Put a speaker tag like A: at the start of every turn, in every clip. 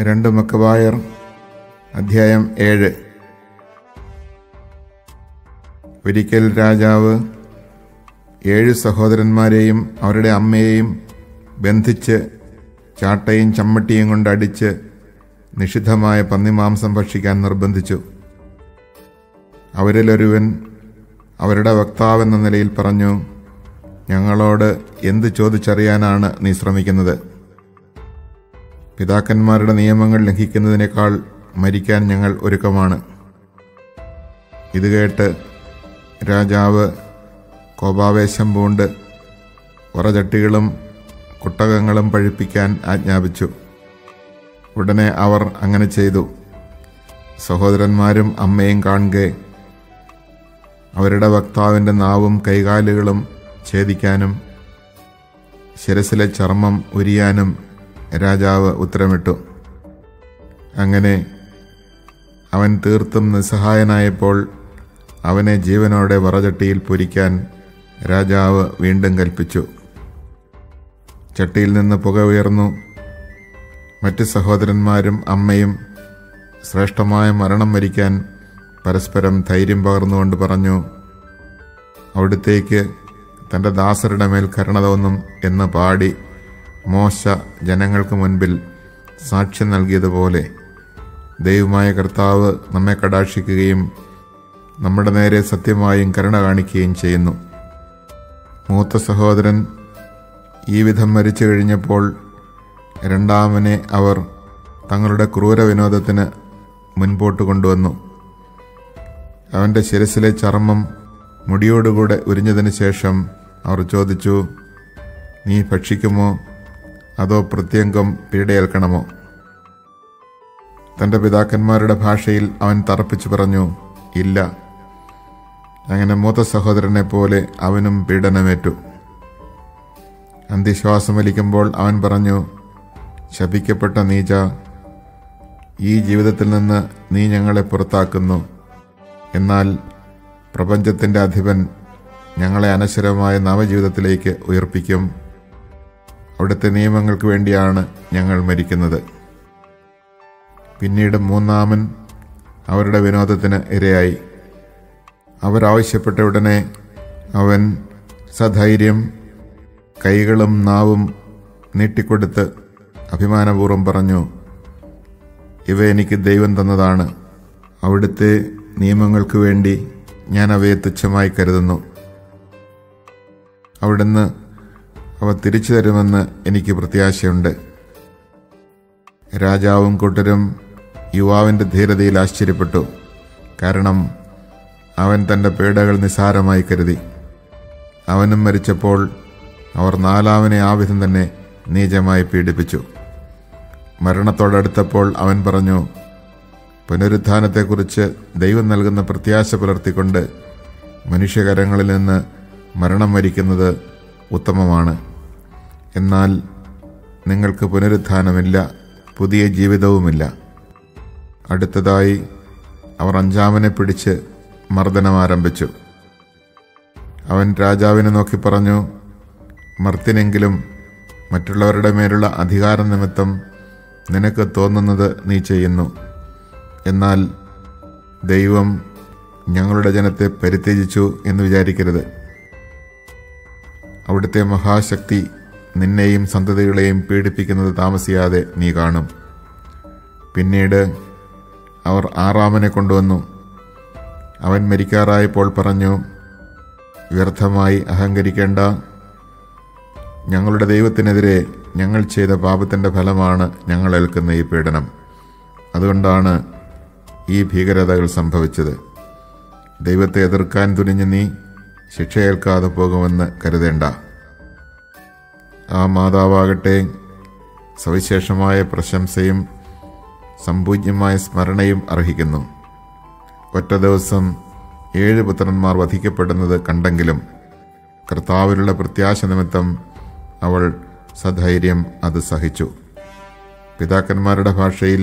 A: 2 മക്കബായർ അധ്യായം 7. ഒരിക്കൽ രാജാവ് 7 സഹോദരന്മാരെയും അവരുടെ അമ്മയെയും ബന്ധിച്ച് ചാട്ടയും ചമ്മട്ടിയും കൊണ്ട് അടിച്ച് നിഷിദ്ധമായ പന്നിമാംസം ഭക്ഷിക്കാൻ നിർബന്ധിച്ചു. അവരിലൊരുവൻ അവരുടെ വക്താവെന്ന നിലയിൽ പറഞ്ഞു, ഞങ്ങളോട് എന്ത് ചോദിച്ചറിയാനാണ് നീ ശ്രമിക്കുന്നത്? പിതാക്കന്മാരുടെ നിയമങ്ങൾ ലംഘിക്കുന്നതിനേക്കാൾ മരിക്കാൻ ഞങ്ങൾ ഒരുക്കമാണ്. ഇത് കേട്ട് രാജാവ് കോപാവേശം പൂണ്ട് വറചട്ടികളും കുട്ടകങ്ങളും പഴിപ്പിക്കാൻ ആജ്ഞാപിച്ചു. ഉടനെ അവർ അങ്ങനെ ചെയ്തു. സഹോദരന്മാരും അമ്മയും കാണുകെ അവരുടെ വക്താവിൻ്റെ നാവും കൈകാലുകളും ഛേദിക്കാനും ശിരസിലെ ചർമ്മം ഉരിയാനും രാജാവ് ഉത്തരമിട്ടു. അങ്ങനെ അവൻ തീർത്തും നിസ്സഹായനായപ്പോൾ അവനെ ജീവനോടെ വറചട്ടിയിൽ പൊരിക്കാൻ രാജാവ് വീണ്ടും കൽപ്പിച്ചു. ചട്ടിയിൽ നിന്ന് പുക ഉയർന്നു. മറ്റ് സഹോദരന്മാരും അമ്മയും ശ്രേഷ്ഠമായ മരണം വരിക്കാൻ പരസ്പരം ധൈര്യം പകർന്നുകൊണ്ട് പറഞ്ഞു, അവിടുത്തേക്ക് തൻ്റെ ദാസരുടെ മേൽ കരുണ തോന്നും എന്ന് പാടി മോശ ജനങ്ങൾക്ക് മുൻപിൽ സാക്ഷ്യം നൽകിയതുപോലെ ദൈവമായ കർത്താവ് നമ്മെ കടാക്ഷിക്കുകയും നമ്മുടെ നേരെ സത്യമായും കരുണ കാണിക്കുകയും ചെയ്യുന്നു. മൂത്ത സഹോദരൻ ഈ വിധം മരിച്ചു കഴിഞ്ഞപ്പോൾ രണ്ടാമനെ അവർ തങ്ങളുടെ ക്രൂര വിനോദത്തിന് മുൻപോട്ട് കൊണ്ടുവന്നു. അവൻ്റെ ശിരസിലെ ചർമ്മം മുടിയോടുകൂടെ ഉരിഞ്ഞതിന് ശേഷം അവർ ചോദിച്ചു, നീ ഭക്ഷിക്കുമോ അതോ പ്രത്യംഗം പീഡയേൽക്കണമോ? തൻ്റെ പിതാക്കന്മാരുടെ ഭാഷയിൽ അവൻ തറപ്പിച്ചു പറഞ്ഞു, ഇല്ല. അങ്ങനെ മൂത്ത സഹോദരനെ പോലെ അവനും പീഡനമേറ്റു. അന്ത്യശ്വാസം വലിക്കുമ്പോൾ അവൻ പറഞ്ഞു, ശപിക്കപ്പെട്ട നീച, ഈ ജീവിതത്തിൽ നിന്ന് നീ ഞങ്ങളെ പുറത്താക്കുന്നു. എന്നാൽ പ്രപഞ്ചത്തിൻ്റെ അധിപൻ ഞങ്ങളെ അനശ്വരമായ നവജീവിതത്തിലേക്ക് ഉയർപ്പിക്കും. അവിടുത്തെ നിയമങ്ങൾക്ക് വേണ്ടിയാണ് ഞങ്ങൾ മരിക്കുന്നത്. പിന്നീട് മൂന്നാമൻ അവരുടെ വിനോദത്തിന് ഇരയായി. അവരാവശ്യപ്പെട്ട ഉടനെ അവൻ സധൈര്യം കൈകളും നാവും നീട്ടിക്കൊടുത്ത് അഭിമാനപൂർവ്വം പറഞ്ഞു, ഇവ എനിക്ക് ദൈവം തന്നതാണ്. അവിടുത്തെ നിയമങ്ങൾക്ക് വേണ്ടി ഞാൻ അവയെ തുച്ഛമായി കരുതുന്നു. അവിടുന്ന് അവ തിരിച്ചു തരുമെന്ന് എനിക്ക് പ്രത്യാശയുണ്ട്. രാജാവും കൂട്ടരും യുവാവിൻ്റെ ധീരതയിൽ ആശ്ചര്യപ്പെട്ടു. കാരണം അവൻ തൻ്റെ പീഡകൾ നിസ്സാരമായി കരുതി. അവനും മരിച്ചപ്പോൾ അവർ നാലാമനെ ആ വിധം തന്നെ നീചമായി പീഡിപ്പിച്ചു. മരണത്തോടടുത്തപ്പോൾ അവൻ പറഞ്ഞു, പുനരുത്ഥാനത്തെക്കുറിച്ച് ദൈവം നൽകുന്ന പ്രത്യാശ പുലർത്തിക്കൊണ്ട് മനുഷ്യകരങ്ങളിൽ നിന്ന് മരണം വരിക്കുന്നത് ഉത്തമമാണ്. എന്നാൽ നിങ്ങൾക്ക് പുനരുത്ഥാനമില്ല, പുതിയ ജീവിതവുമില്ല. അടുത്തതായി അവർ അഞ്ചാമനെ പിടിച്ച് മർദ്ദനം ആരംഭിച്ചു. അവൻ രാജാവിനെ നോക്കി പറഞ്ഞു, മർത്തിനെങ്കിലും മറ്റുള്ളവരുടെ മേലുള്ള അധികാര നിമിത്തം നിനക്ക് തോന്നുന്നത് നീ ചെയ്യുന്നു. എന്നാൽ ദൈവം ഞങ്ങളുടെ ജനത്തെ പരിത്യജിച്ചു എന്ന് വിചാരിക്കരുത്. അവിടുത്തെ മഹാശക്തി നിന്നെയും സന്തതികളെയും പീഡിപ്പിക്കുന്നത് താമസിയാതെ നീ കാണും. പിന്നീട് അവർ ആറാമനെ കൊണ്ടുവന്നു. അവൻ മരിക്കാറായപ്പോൾ പറഞ്ഞു, വ്യർത്ഥമായി അഹങ്കരിക്കേണ്ട. ഞങ്ങളുടെ ദൈവത്തിനെതിരെ ഞങ്ങൾ ചെയ്ത പാപത്തിൻ്റെ ഫലമാണ് ഞങ്ങൾ ഏൽക്കുന്ന ഈ പീഡനം. അതുകൊണ്ടാണ് ഈ ഭീകരതകൾ സംഭവിച്ചത്. ദൈവത്തെ എതിർക്കാൻ തുനിഞ്ഞ് നീ ശിക്ഷയേൽക്കാതെ പോകുമെന്ന് കരുതേണ്ട. ആ മാതാവാകട്ടെ സവിശേഷമായ പ്രശംസയും സമ്പൂജ്യമായ സ്മരണയും അർഹിക്കുന്നു. ഒറ്റ ദിവസം 7 പുത്രന്മാർ വധിക്കപ്പെടുന്നത് കണ്ടെങ്കിലും കർത്താവിലുള്ള പ്രത്യാശ നിമിത്തം അവൾ സധൈര്യം അത് സഹിച്ചു. പിതാക്കന്മാരുടെ ഭാഷയിൽ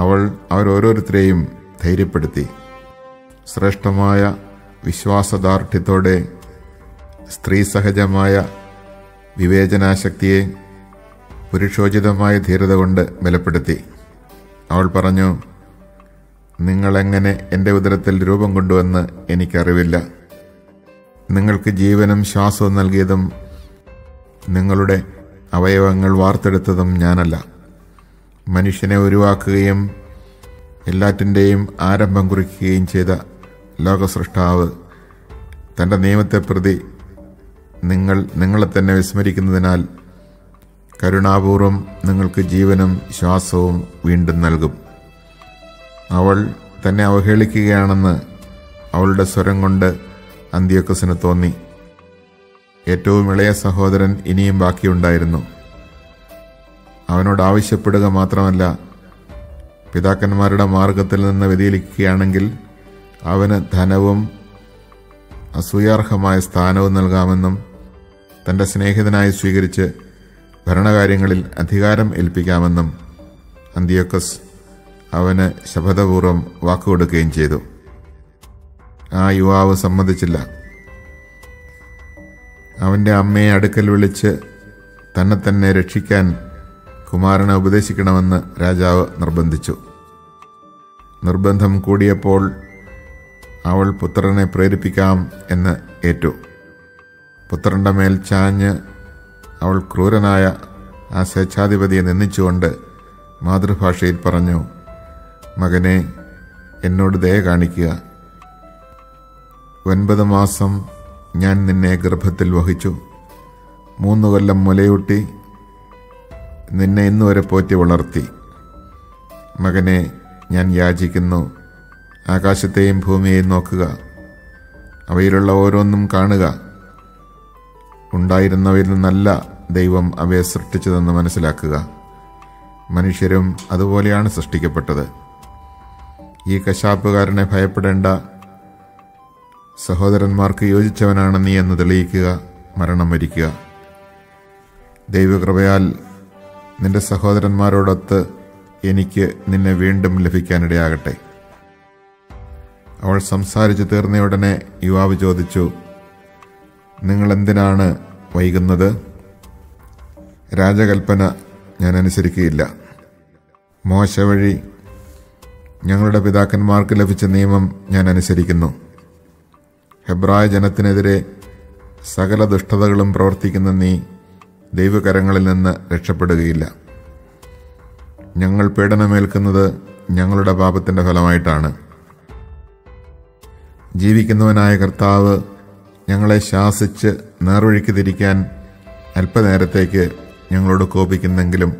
A: അവൾ അവരോരോരുത്തരെയും ധൈര്യപ്പെടുത്തി. ശ്രേഷ്ഠമായ വിശ്വാസദാർഢ്യത്തോടെ സ്ത്രീ സഹജമായ വിവേചനാശക്തിയെ പുരുഷോചിതമായ ധീരത കൊണ്ട് ബലപ്പെടുത്തി. അവൾ പറഞ്ഞു, നിങ്ങളെങ്ങനെ എൻ്റെ ഉദരത്തിൽ രൂപം കൊണ്ടുവന്ന് എനിക്കറിവില്ല. നിങ്ങൾക്ക് ജീവനും ശ്വാസവും നൽകിയതും നിങ്ങളുടെ അവയവങ്ങൾ വാർത്തെടുത്തതും ഞാനല്ല. മനുഷ്യനെ ഉരുവാക്കുകയും എല്ലാറ്റിൻ്റെയും ആരംഭം കുറിക്കുകയും ചെയ്ത ലോകസൃഷ്ടാവ് തൻ്റെ നിയമത്തെ പ്രതി നിങ്ങളെ തന്നെ വിസ്മരിക്കുന്നതിനാൽ കരുണാപൂർവം നിങ്ങൾക്ക് ജീവനും ശ്വാസവും വീണ്ടും നൽകും. അവൾ തന്നെ അവഹേളിക്കുകയാണെന്ന് അവളുടെ സ്വരം കൊണ്ട് അന്ത്യോക്കസിന് തോന്നി. ഏറ്റവും ഇളയ സഹോദരൻ ഇനിയും ബാക്കിയുണ്ടായിരുന്നു. അവനോട് ആവശ്യപ്പെടുക മാത്രമല്ല, പിതാക്കന്മാരുടെ മാർഗത്തിൽ നിന്ന് വ്യതിചലിക്കുകയാണെങ്കിൽ അവന് ധനവും അസൂയാർഹമായ സ്ഥാനവും നൽകാമെന്നും തൻ്റെ സ്നേഹിതനായി സ്വീകരിച്ച് ഭരണകാര്യങ്ങളിൽ അധികാരം ഏൽപ്പിക്കാമെന്നും അന്ത്യോക്കസ് അവന് ശപഥപൂർവ്വം വാക്കുകൊടുക്കുകയും ചെയ്തു. ആ യുവാവ് സമ്മതിച്ചില്ല. അവൻ്റെ അമ്മയെ അടുക്കൽ വിളിച്ച് തന്നെ രക്ഷിക്കാൻ കുമാരനെ ഉപദേശിക്കണമെന്ന് രാജാവ് നിർബന്ധിച്ചു. നിർബന്ധം കൂടിയപ്പോൾ അവൾ പുത്രനെ പ്രേരിപ്പിക്കാം എന്ന് ഏറ്റു. പുത്രന്റെ മേൽ ചാഞ്ഞ് അവൾ ക്രൂരനായ ആ സ്വേച്ഛാധിപതിയെ നിന്ദിച്ചുകൊണ്ട് മാതൃഭാഷയിൽ പറഞ്ഞു, മകനെ, എന്നോട് ദയ കാണിക്കുക. 9 മാസം ഞാൻ നിന്നെ ഗർഭത്തിൽ വഹിച്ചു. 3 കൊല്ലം മുലയൂട്ടി നിന്നെ ഇന്നുവരെ പോറ്റി വളർത്തി. മകനെ, ഞാൻ യാചിക്കുന്നു, ആകാശത്തെയും ഭൂമിയെയും നോക്കുക. അവയിലുള്ള ഓരോന്നും കാണുക. ഉണ്ടായിരുന്നവയിൽ നിന്നല്ല ദൈവം അവയെ സൃഷ്ടിച്ചതെന്ന് മനസ്സിലാക്കുക. മനുഷ്യരും അതുപോലെയാണ് സൃഷ്ടിക്കപ്പെട്ടത്. ഈ കശാപ്പുകാരനെ ഭയപ്പെടേണ്ട. സഹോദരന്മാർക്ക് യോജിച്ചവനാണ് നീ എന്ന് തെളിയിക്കുക, മരണം വരിക്കുക. ദൈവകൃപയാൽ നിന്റെ സഹോദരന്മാരോടൊത്ത് എനിക്ക് നിന്നെ വീണ്ടും ലഭിക്കാനിടയാകട്ടെ. അവൾ സംസാരിച്ചു തീർന്നയുടനെ യുവാവ് ചോദിച്ചു, നിങ്ങളെന്തിനാണ് വൈകുന്നത്? രാജകൽപ്പന ഞാൻ അനുസരിക്കുകയില്ല. മോശ വഴി ഞങ്ങളുടെ പിതാക്കന്മാർക്ക് ലഭിച്ച നിയമം ഞാൻ അനുസരിക്കുന്നു. ഹെബ്രായ ജനത്തിനെതിരെ സകല ദുഷ്ടതകളും പ്രവർത്തിക്കുന്ന നീ ദൈവകരങ്ങളിൽ നിന്ന് രക്ഷപ്പെടുകയില്ല. ഞങ്ങൾ പീഡനമേൽക്കുന്നത് ഞങ്ങളുടെ പാപത്തിൻ്റെ ഫലമായിട്ടാണ്. ജീവിക്കുന്നവനായ കർത്താവ് ഞങ്ങളെ ശാസിച്ച് നേർവഴിക്ക് തിരിക്കാൻ അല്പനേരത്തേക്ക് ഞങ്ങളോട് കോപിക്കുന്നെങ്കിലും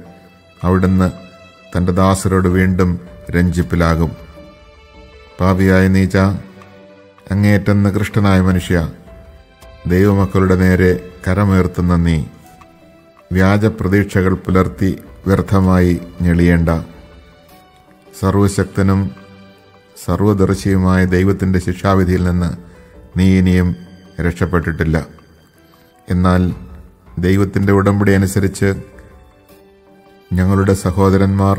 A: അവിടുന്ന് തൻ്റെ ദാസരോട് വീണ്ടും രഞ്ജിപ്പിലാകും. പാപിയായ നീച്ച, അങ്ങേയറ്റം നികൃഷ്ടനായ മനുഷ്യ, ദൈവമക്കളുടെ നേരെ കരമുയർത്തുന്ന നീ വ്യാജ പ്രതീക്ഷകൾ പുലർത്തി വ്യർത്ഥമായി ഞെളിയേണ്ട. സർവശക്തനും സർവദർശിയുമായ ദൈവത്തിൻ്റെ ശിക്ഷാവിധിയിൽ നിന്ന് നീ ഇനിയും രക്ഷപ്പെട്ടിട്ടില്ല. എന്നാൽ ദൈവത്തിൻ്റെ ഉടമ്പടി അനുസരിച്ച് ഞങ്ങളുടെ സഹോദരന്മാർ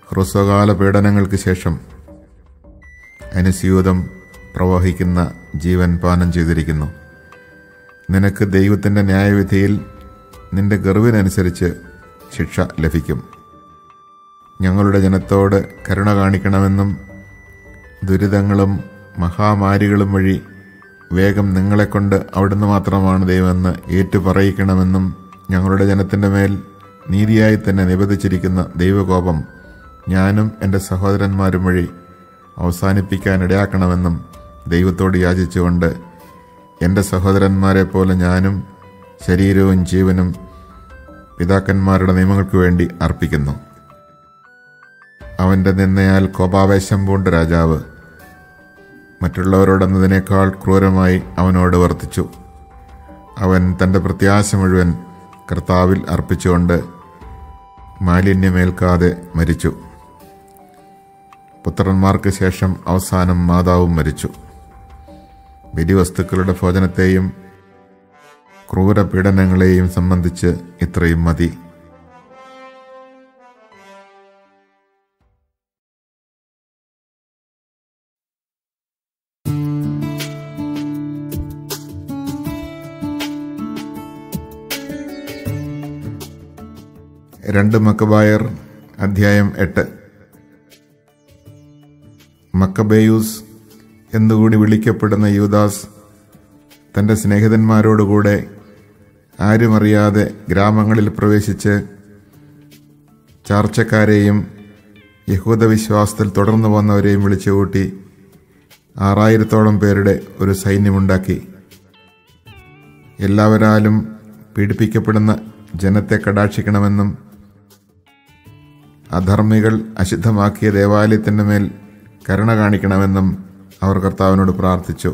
A: ഹ്രസ്വകാല പീഡനങ്ങൾക്ക് ശേഷം അനുസ്യൂതം പ്രവഹിക്കുന്ന ജീവൻ പാനം ചെയ്തിരിക്കുന്നു. നിനക്ക് ദൈവത്തിൻ്റെ ന്യായവിധിയിൽ നിന്റെ ഗർവിനനുസരിച്ച് ശിക്ഷ ലഭിക്കും. ഞങ്ങളുടെ ജനത്തോട് കരുണ കാണിക്കണമെന്നും ദുരിതങ്ങളും മഹാമാരികളും വഴി വേഗം നിങ്ങളെക്കൊണ്ട് അവിടുന്ന് മാത്രമാണ് ദൈവമെന്ന് ഏറ്റുപറയിക്കണമെന്നും ഞങ്ങളുടെ ജനത്തിൻ്റെ മേൽ നീതിയായി തന്നെ നിബന്ധിച്ചിരിക്കുന്ന ദൈവകോപം ഞാനും എൻ്റെ സഹോദരന്മാരും വഴി അവസാനിപ്പിക്കാനിടയാക്കണമെന്നും ദൈവത്തോട് യാചിച്ചുകൊണ്ട് എൻ്റെ സഹോദരന്മാരെ പോലെ ഞാനും ശരീരവും ജീവനും പിതാക്കന്മാരുടെ നിയമങ്ങൾക്ക് വേണ്ടി അർപ്പിക്കുന്നു. അവൻ്റെ നിന്നയാൽ കോപാവേശം പൂണ്ട രാജാവ് മറ്റുള്ളവരോടെന്നതിനേക്കാൾ ക്രൂരമായി അവനോട് വർത്തിച്ചു. അവൻ തൻ്റെ പ്രത്യാശ മുഴുവൻ കർത്താവിൽ അർപ്പിച്ചുകൊണ്ട് മാലിന്യമേൽക്കാതെ മരിച്ചു. പുത്രന്മാർക്ക് ശേഷം അവസാനം മാതാവും മരിച്ചു. ബലിവസ്തുക്കളുടെ ഭോജനത്തെയും ക്രൂരപീഡനങ്ങളെയും സംബന്ധിച്ച് ഇത്രയും മതി. 2 മക്കബായർ അധ്യായം 8. മക്കബേയൂസ് എന്നുകൂടി വിളിക്കപ്പെടുന്ന യൂദാസ് തൻ്റെ സ്നേഹിതന്മാരോടുകൂടെ ആരുമറിയാതെ ഗ്രാമങ്ങളിൽ പ്രവേശിച്ച് ചാർച്ചക്കാരെയും യഹൂദവിശ്വാസത്തിൽ തുടർന്നു വന്നവരെയും വിളിച്ചുകൂട്ടി 6000-ഓളം പേരുടെ ഒരു സൈന്യമുണ്ടാക്കി. എല്ലാവരാലും പീഡിപ്പിക്കപ്പെടുന്ന ജനത്തെ കടാക്ഷിക്കണമെന്നും അധർമ്മികൾ അശുദ്ധമാക്കിയ ദേവാലയത്തിൻ്റെ മേൽ കരുണ കാണിക്കണമെന്നും അവർ കർത്താവിനോട് പ്രാർത്ഥിച്ചു.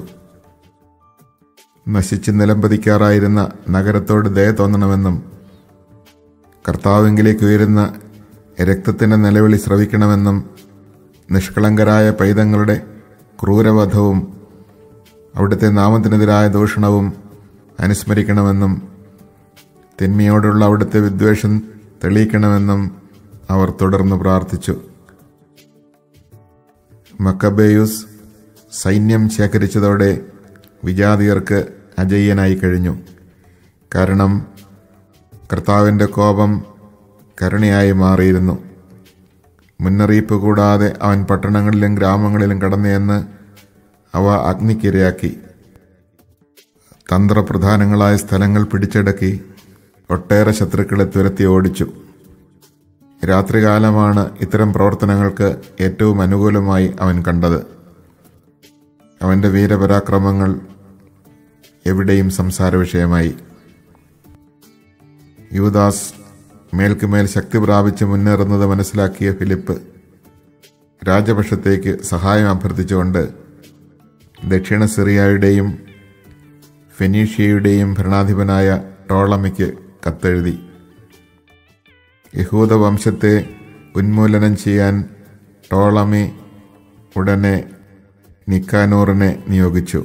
A: നശിച്ച് നിലംപതിക്കാറായിരുന്ന നഗരത്തോട് ദയ തോന്നണമെന്നും കർത്താവിങ്കിലേക്ക് ഉയരുന്ന രക്തത്തിൻ്റെ നിലവിളി ശ്രവിക്കണമെന്നും നിഷ്കളങ്കരായ പൈതങ്ങളുടെ ക്രൂരവധവും അവിടുത്തെ നാമത്തിനെതിരായ ദൂഷണവും അനുസ്മരിക്കണമെന്നും തിന്മയോടുള്ള അവിടുത്തെ വിദ്വേഷം തെളിയിക്കണമെന്നും അവർ തുടർന്ന് പ്രാർത്ഥിച്ചു. മക്കബേയൂസ് സൈന്യം ശേഖരിച്ചതോടെ വിജാതിയർക്ക് അജയ്യനായി കഴിഞ്ഞു. കാരണം കർത്താവിൻ്റെ കോപം കരുണയായി മാറിയിരുന്നു. മുന്നറിയിപ്പ് കൂടാതെ അവൻ പട്ടണങ്ങളിലും ഗ്രാമങ്ങളിലും കടന്നുചെന്ന് അവ അഗ്നിക്കിരയാക്കി. തന്ത്രപ്രധാനങ്ങളായ സ്ഥലങ്ങൾ പിടിച്ചടക്കി ഒട്ടേറെ ശത്രുക്കളെ തുരത്തി ഓടിച്ചു. രാത്രികാലമാണ് ഇത്തരം പ്രവർത്തനങ്ങൾക്ക് ഏറ്റവും അനുകൂലമായി അവൻ കണ്ടത്. അവൻ്റെ വീരപരാക്രമങ്ങൾ എവിടെയും സംസാര വിഷയമായി. യൂദാസ് മേൽക്കുമേൽ ശക്തി പ്രാപിച്ച് മുന്നേറുന്നത് മനസ്സിലാക്കിയ ഫിലിപ്പ് രാജപക്ഷത്തേക്ക് സഹായം അഭ്യർത്ഥിച്ചുകൊണ്ട് ദക്ഷിണ സിറിയയുടെയും ഫെനീഷ്യയുടെയും ഭരണാധിപനായ ടോളമിക്ക് കത്തെഴുതി. യഹൂദ വംശത്തെ ഉന്മൂലനം ചെയ്യാൻ ടോളമി ഉടനെ നിക്കാനോറിനെ നിയോഗിച്ചു.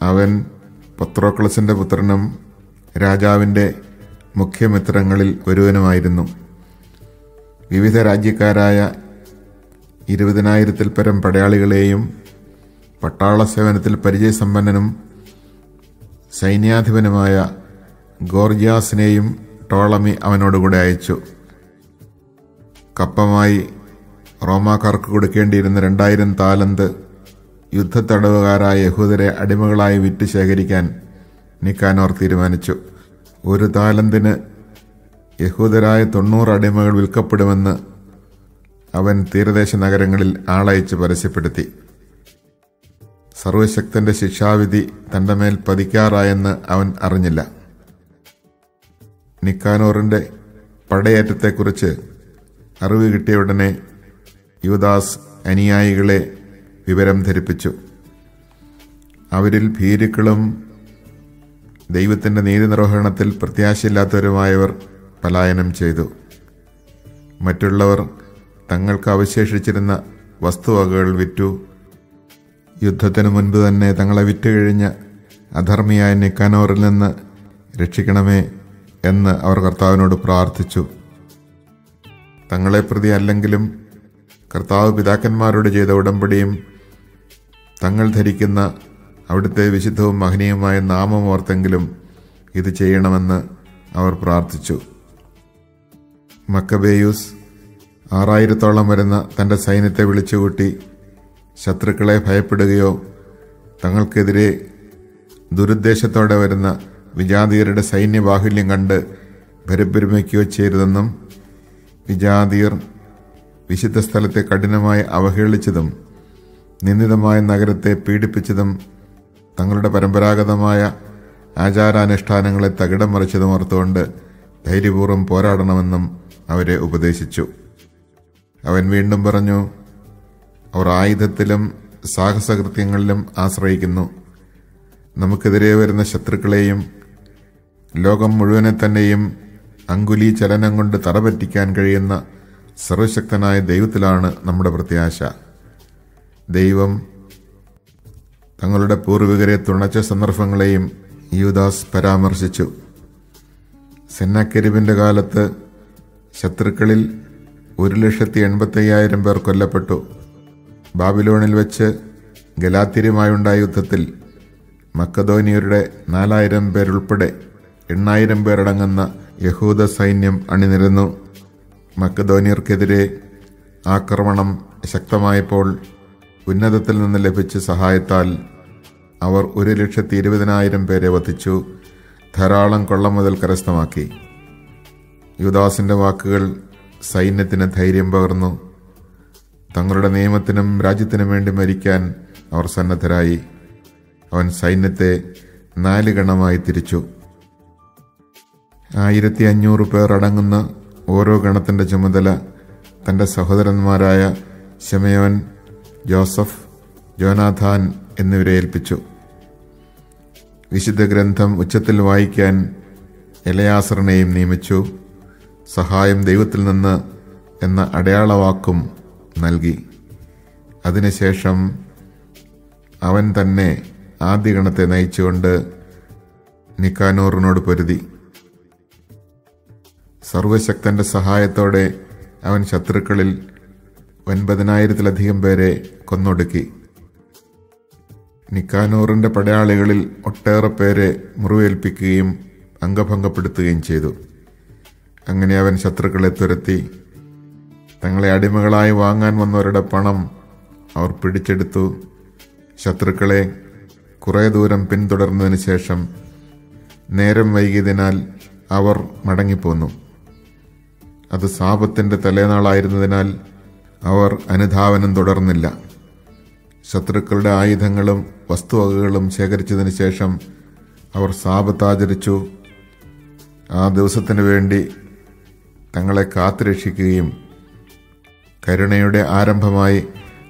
A: അവൻ പത്രോക്ലസിൻ്റെ പുത്രനും രാജാവിൻ്റെ മുഖ്യമിത്രങ്ങളിൽ ഒരുവനുമായിരുന്നു. വിവിധ രാജ്യക്കാരായ 20,000-ൽ പരം പടയാളികളെയും പട്ടാള സേവനത്തിൽ പരിചയസമ്പന്നനും സൈന്യാധിപനുമായ ഗോർജിയാസിനെയും ടോളമി അവനോടുകൂടെ അയച്ചു. കപ്പമായി റോമാക്കാർക്ക് കൊടുക്കേണ്ടിയിരുന്ന 2000 താലന്ത് യുദ്ധത്തടവുകാരായ യഹൂദരെ അടിമകളായി വിറ്റ് ശേഖരിക്കാൻ നിക്കാനോർ തീരുമാനിച്ചു. 1 താലന്തിന് യഹൂദരായ 90 അടിമകൾ വിൽക്കപ്പെടുമെന്ന് അവൻ തീരദേശ നഗരങ്ങളിൽ ആളയച്ച് പരസ്യപ്പെടുത്തി. സർവശക്തന്റെ ശിക്ഷാവിധി തൻ്റെ മേൽ പതിക്കാറായെന്ന് അവൻ അറിഞ്ഞില്ല. നിക്കാനോറിൻ്റെ പടയേറ്റത്തെക്കുറിച്ച് അറിവ് കിട്ടിയ ഉടനെ യൂദാസ് അനുയായികളെ വിവരം ധരിപ്പിച്ചു. അവരിൽ ഭീരുക്കളും ദൈവത്തിൻ്റെ നീതി നിർവഹണത്തിൽ പ്രത്യാശയില്ലാത്തവരുമായവർ പലായനം ചെയ്തു. മറ്റുള്ളവർ തങ്ങൾക്ക് അവശേഷിച്ചിരുന്ന വസ്തുവകകൾ വിറ്റു. യുദ്ധത്തിനു മുൻപ് തന്നെ തങ്ങളെ വിറ്റുകഴിഞ്ഞ അധർമ്മിയായ നിക്കാനോറിൽ നിന്ന് രക്ഷിക്കണമേ എന്ന് അവർ കർത്താവിനോട് പ്രാർത്ഥിച്ചു. തങ്ങളെ പ്രതി അല്ലെങ്കിലും കർത്താവ് പിതാക്കന്മാരോട് ചെയ്ത ഉടമ്പടിയും തങ്ങൾ ധരിക്കുന്ന അവിടുത്തെ വിശുദ്ധവും മഹനീയമായ നാമം ഓർത്തെങ്കിലും ഇത് ചെയ്യണമെന്ന് അവർ പ്രാർത്ഥിച്ചു. മക്കബേയൂസ് 6000-ഓളം വരുന്ന തൻ്റെ സൈന്യത്തെ വിളിച്ചുകൂട്ടി ശത്രുക്കളെ ഭയപ്പെടുകയോ തങ്ങൾക്കെതിരെ ദുരുദ്ദേശത്തോടെ വരുന്ന വിജാതീയരുടെ സൈന്യബാഹുല്യം കണ്ട് ഭരഭ്രമിക്കുകയോ ചെയ്തതെന്നും വിജാതീയർ വിശുദ്ധ സ്ഥലത്തെ കഠിനമായി അവഹേളിച്ചതും നിന്ദിതമായ നഗരത്തെ പീഡിപ്പിച്ചതും തങ്ങളുടെ പരമ്പരാഗതമായ ആചാരാനുഷ്ഠാനങ്ങളെ തകിടം മറിച്ചതും ഓർത്തുകൊണ്ട് ധൈര്യപൂർവ്വം പോരാടണമെന്നും അവരെ ഉപദേശിച്ചു. അവൻ വീണ്ടും പറഞ്ഞു, അവർ ആയുധത്തിലും സാഹസകൃത്യങ്ങളിലും ആശ്രയിക്കുന്നു. നമുക്കെതിരെ വരുന്ന ശത്രുക്കളെയും ലോകം മുഴുവനെ തന്നെയും അങ്കുലി ചലനം കൊണ്ട് തറപറ്റിക്കാൻ കഴിയുന്ന സർവശക്തനായ ദൈവത്തിലാണ് നമ്മുടെ പ്രത്യാശ. ദൈവം തങ്ങളുടെ പൂർവികരെ തുണച്ച സന്ദർഭങ്ങളെയും യൂദാസ് പരാമർശിച്ചു. സെന്നാക്കെരിബിൻ്റെ കാലത്ത് ശത്രുക്കളിൽ 1,85,000 പേർ കൊല്ലപ്പെട്ടു. ബാബിലോണിൽ വെച്ച് ഗലാത്യരുമായുണ്ടായ യുദ്ധത്തിൽ മക്കദോനിയരുടെ 4,000 പേരുൾപ്പെടെ 8,000 പേരടങ്ങുന്ന യഹൂദ സൈന്യം അണിനിരന്നു. മക്കദോന്യർക്കെതിരെ ആക്രമണം ശക്തമായപ്പോൾ ഉന്നതത്തിൽ നിന്ന് ലഭിച്ച സഹായത്താൽ അവർ 1,20,000 പേരെ വധിച്ചു, ധാരാളം കൊള്ളമുതൽ കരസ്ഥമാക്കി. യൂദാസിന്റെ വാക്കുകൾ സൈന്യത്തിന് ധൈര്യം പകർന്നു. തങ്ങളുടെ നിയമത്തിനും രാജ്യത്തിനും വേണ്ടി മരിക്കാൻ അവർ സന്നദ്ധരായി. അവൻ സൈന്യത്തെ 4 ഗണമായി തിരിച്ചു. 1500 പേർ അടങ്ങുന്ന ഓരോ ഗണത്തിന്റെ ചുമതല തന്റെ സഹോദരന്മാരായ ശിമെയോൻ, ജോസഫ്, ജോനാഥാൻ എന്നിവരെ ഏൽപ്പിച്ചു. വിശുദ്ധ ഗ്രന്ഥം ഉച്ചത്തിൽ വായിക്കാൻ എലയാസറിനെയും നിയമിച്ചു. സഹായം ദൈവത്തിൽ നിന്ന് എന്ന അടയാളവാക്കും നൽകി. അതിനുശേഷം അവൻ തന്നെ ആദ്യ ഗണത്തെ നയിച്ചുകൊണ്ട് നിക്കാനോറിനോട് പൊരുതി. സർവശക്തന്റെ സഹായത്തോടെ അവൻ ശത്രുക്കളിൽ 9,000-ലധികം പേരെ കൊന്നൊടുക്കി. നിക്കാനോറിന്റെ പടയാളികളിൽ ഒട്ടേറെ പേരെ മുറിവേൽപ്പിക്കുകയും അംഗഭംഗപ്പെടുത്തുകയും ചെയ്തു. അങ്ങനെ അവൻ ശത്രുക്കളെ തുരത്തി. തങ്ങളെ അടിമകളായി വാങ്ങാൻ വന്നവരുടെ പണം അവർ പിടിച്ചെടുത്തു. ശത്രുക്കളെ കുറെ ദൂരം പിന്തുടർന്നതിന് ശേഷം നേരം വൈകിയതിനാൽ അവർ മടങ്ങിപ്പോന്നു. അത് സാപത്തിന്റെ തലേനാളായിരുന്നതിനാൽ അവർ അനുധാവനം തുടർന്നില്ല. ശത്രുക്കളുടെ ആയുധങ്ങളും വസ്തുവകകളും ശേഖരിച്ചതിന് ശേഷം അവർ സാപത്താചരിച്ചു. ആ ദിവസത്തിനു വേണ്ടി തങ്ങളെ കാത്തുരക്ഷിക്കുകയും കരുണയുടെ ആരംഭമായി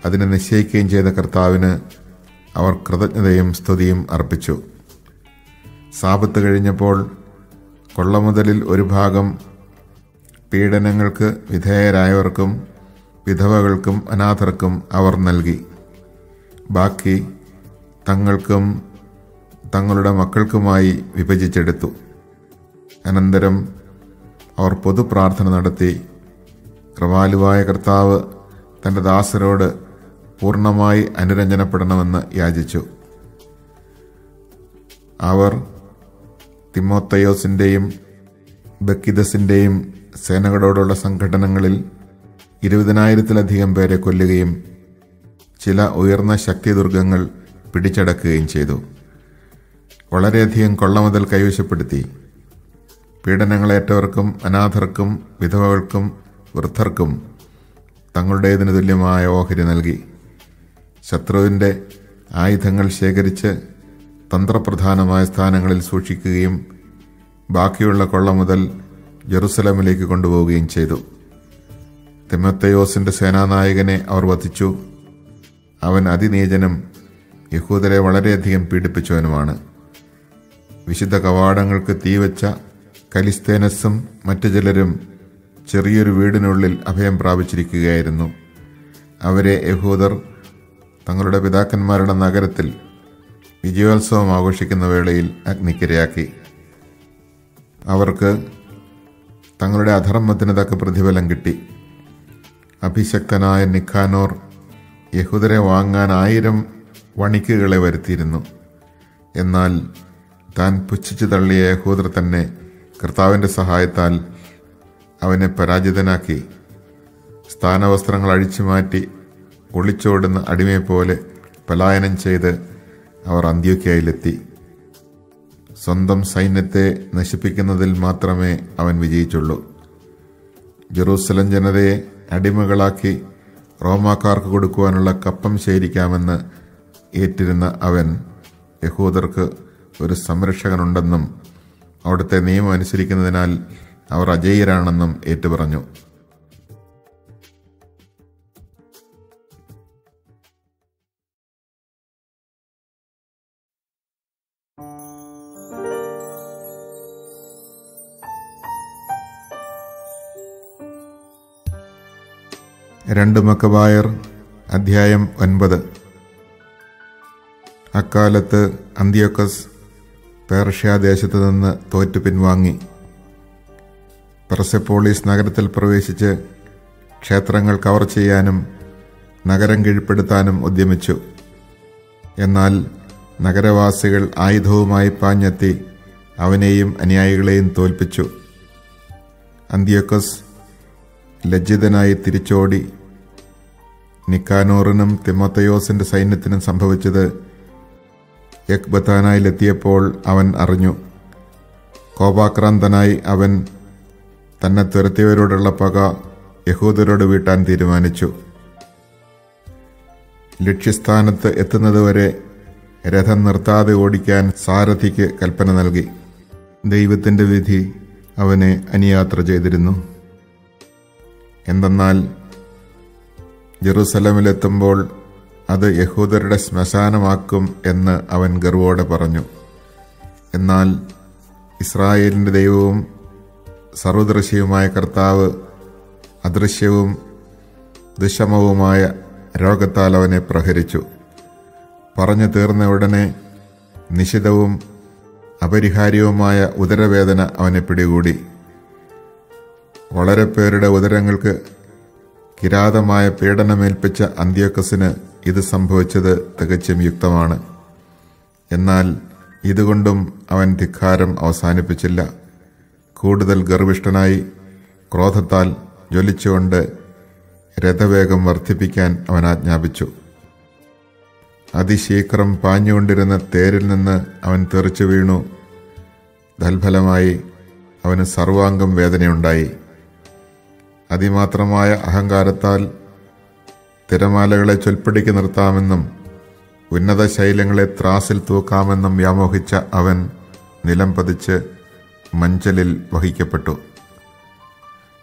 A: അതിനെ നിശ്ചയിക്കുകയും ചെയ്ത കർത്താവിന് അവർ കൃതജ്ഞതയും സ്തുതിയും അർപ്പിച്ചു. സാപത്ത് കഴിഞ്ഞപ്പോൾ കൊള്ളമുതലിൽ ഒരു ഭാഗം പീഡനങ്ങൾക്ക് വിധേയരായവർക്കും വിധവകൾക്കും അനാഥർക്കും അവർ നൽകി. ബാക്കി തങ്ങൾക്കും തങ്ങളുടെ മക്കൾക്കുമായി വിഭജിച്ചെടുത്തു. അനന്തരം അവർ പൊതുപ്രാർത്ഥന നടത്തി. കൃപാലുവായ കർത്താവ് തന്റെ ദാസരോട് പൂർണ്ണമായി അനുരഞ്ജനപ്പെടണമെന്ന് യാചിച്ചു. അവർ തിമോത്തയോസിന്റെയും ബക്കിദസിന്റെയും സേനകളോടുള്ള സംഘടനകളിൽ 20,000-ലധികം പേരെ കൊല്ലുകയും ചില ഉയർന്ന ശക്തിദുർഗങ്ങൾ പിടിച്ചടക്കുകയും ചെയ്തു. വളരെയധികം കൊള്ളമുതൽ കൈവശപ്പെടുത്തി. പീഡനങ്ങളേറ്റവർക്കും അനാഥർക്കും വിധവകൾക്കും വൃദ്ധർക്കും തങ്ങളുടേതിന് തുല്യമായ ഓഹരി നൽകി. ശത്രുവിന്റെ ആയുധങ്ങൾ ശേഖരിച്ച് തന്ത്രപ്രധാനമായ സ്ഥാനങ്ങളിൽ സൂക്ഷിക്കുകയും ബാക്കിയുള്ള കൊള്ളമുതൽ ജെറുസലമിലേക്ക് കൊണ്ടുപോവുകയും ചെയ്തു. തിമോത്തയോസിന്റെ സേനാനായകനെ അവർ വധിച്ചു. അവൻ അതിനീചനും യഹൂദരെ വളരെയധികം പീഡിപ്പിച്ചവനുമാണ്. വിശുദ്ധ കവാടങ്ങൾക്ക് തീവച്ച കലിസ്തേനസും മറ്റു ചിലരും ചെറിയൊരു വീടിനുള്ളിൽ അഭയം പ്രാപിച്ചിരിക്കുകയായിരുന്നു. അവരെ യഹൂദർ തങ്ങളുടെ പിതാക്കന്മാരുടെ നഗരത്തിൽ വിജയോത്സവം ആഘോഷിക്കുന്ന വേളയിൽ അഗ്നിക്കിരയാക്കി. അവർക്ക് തങ്ങളുടെ അധർമ്മത്തിന് തക്ക പ്രതിഫലം കിട്ടി. അഭിശക്തനായ നിക്കാനോർ യഹൂദരെ വാങ്ങാൻ 1000 വണിക്കുകളെ വരുത്തിയിരുന്നു. എന്നാൽ താൻ പുച്ഛിച്ചു തള്ളിയ യഹൂദർ തന്നെ കർത്താവിന്റെ സഹായത്താൽ അവനെ പരാജിതനാക്കി. സ്ഥാനവസ്ത്രങ്ങൾ അഴിച്ചുമാറ്റി ഒളിച്ചോടുന്ന അടിമയെപ്പോലെ പലായനം ചെയ്ത് അവർ അന്ത്യോക്യയിലെത്തി. സ്വന്തം സൈന്യത്തെ നശിപ്പിക്കുന്നതിൽ മാത്രമേ അവൻ വിജയിച്ചുള്ളൂ. ജെറൂസലം ജനതയെ അടിമകളാക്കി റോമാക്കാർക്ക് കൊടുക്കുവാനുള്ള കപ്പം ശേഖരിക്കാമെന്ന് ഏറ്റിരുന്ന അവൻ യഹൂദർക്ക് ഒരു സംരക്ഷകനുണ്ടെന്നും അവിടുത്തെ നിയമം അനുസരിക്കുന്നതിനാൽ അവർ അജയ്യരാണെന്നും ഏറ്റുപറഞ്ഞു. രണ്ട് മക്കബായർ അധ്യായം 9. അക്കാലത്ത് അന്ത്യോക്കസ് പേർഷ്യാദേശത്തു നിന്ന് തോറ്റു പിൻവാങ്ങി. പെർസെപ്പോളിസ് നഗരത്തിൽ പ്രവേശിച്ച് ക്ഷേത്രങ്ങൾ കവർ ചെയ്യാനും നഗരം കീഴ്പ്പെടുത്താനും ഉദ്യമിച്ചു. എന്നാൽ നഗരവാസികൾ ആയുധവുമായി പാഞ്ഞെത്തി അവനെയും അനുയായികളെയും തോൽപ്പിച്ചു. അന്ത്യോക്കസ് ലജ്ജിതനായി തിരിച്ചോടി. നിക്കാനോറിനും തിമോത്തയോസിന്റെ സൈന്യത്തിനും സംഭവിച്ചത് എക്ബത്താനായിലെത്തിയപ്പോൾ അവൻ അറിഞ്ഞു. കോപാക്രാന്തനായി അവൻ തന്നെ തുരത്തിയവരോടുള്ള പക യഹൂദരോട് വീട്ടാൻ തീരുമാനിച്ചു. ലക്ഷ്യസ്ഥാനത്ത് എത്തുന്നതുവരെ രഥം നിർത്താതെ ഓടിക്കാൻ സാരഥിക്ക് കൽപ്പന നൽകി. ദൈവത്തിന്റെ വിധി അവനെ അനുയാത്ര ചെയ്തിരുന്നു. എന്തെന്നാൽ ജെറുസലമിലെത്തുമ്പോൾ അത് യഹൂദരുടെ ശ്മശാനമാക്കും എന്ന് അവൻ ഗർവോടെ പറഞ്ഞു. എന്നാൽ ഇസ്രായേലിന്റെ ദൈവവും സർവദൃശിയുമായ കർത്താവ് അദൃശ്യവും ദുഷമവുമായ രോഗത്താൽ അവനെ പ്രഹരിച്ചു. പറഞ്ഞു തീർന്ന ഉടനെ നിശിതവും അപരിഹാര്യവുമായ ഉദരവേദന അവനെ പിടികൂടി. വളരെ പേരുടെ ഉദരങ്ങൾക്ക് കിരാതമായ പീഡനമേൽപ്പിച്ച അന്ത്യോക്കസിന് ഇത് സംഭവിച്ചത് തികച്ചും യുക്തമാണ്. എന്നാൽ ഇതുകൊണ്ടും അവൻ ധിക്കാരം അവസാനിപ്പിച്ചില്ല. കൂടുതൽ ഗർവിഷ്ഠനായി ക്രോധത്താൽ ജ്വലിച്ചുകൊണ്ട് രഥവേഗം വർദ്ധിപ്പിക്കാൻ അവൻ ആജ്ഞാപിച്ചു. അതിശീഘ്രം പാഞ്ഞുകൊണ്ടിരുന്ന തേരിൽ നിന്ന് അവൻ തെറിച്ചു വീണു. തൽഫലമായി അവന് സർവാംഗം വേദനയുണ്ടായി. അതിമാത്രമായ അഹങ്കാരത്താൽ തിരമാലകളെ ചൊൽപ്പടിക്ക് നിർത്താമെന്നും ഉന്നത ശൈലങ്ങളെ ത്രാസിൽ തൂക്കാമെന്നും വ്യാമോഹിച്ച അവൻ നിലം പതിച്ച് മഞ്ചലിൽ വഹിക്കപ്പെട്ടു.